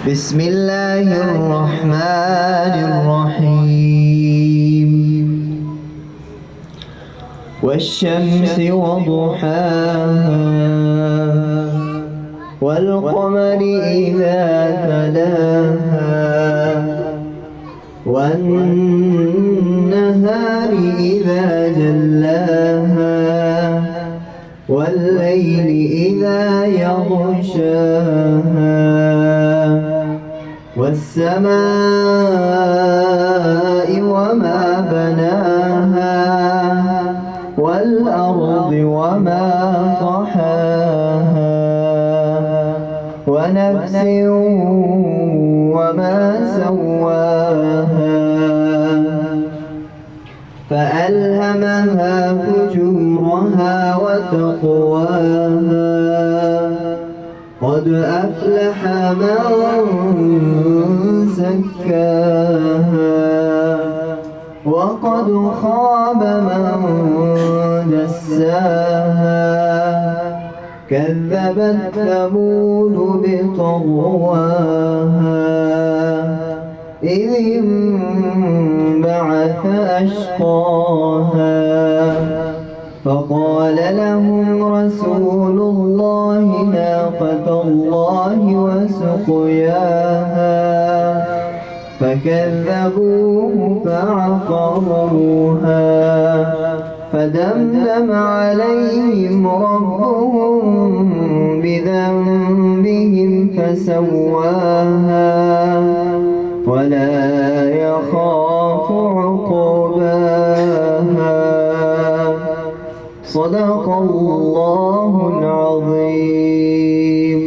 بسم الله الرحمن الرحيم والشمس وضحاها والقمر إذا تلاها والنهار إذا جلاها والليل إذا يغشاها والسماء وما بناها والأرض وما طحاها ونفس وما سواها فألهمها فجورها وتقواها قد أفلح من زكاها وقد خاب من دساها كذبت ثمود بطغواها إذ انبعث أشقاها فقال لهم رسول الله ناقة الله وسقياها فكذبوه فعقروها فدمدم عليهم ربهم بذنبهم فسواها ولا يخاف عقباها صدق الله العظيم.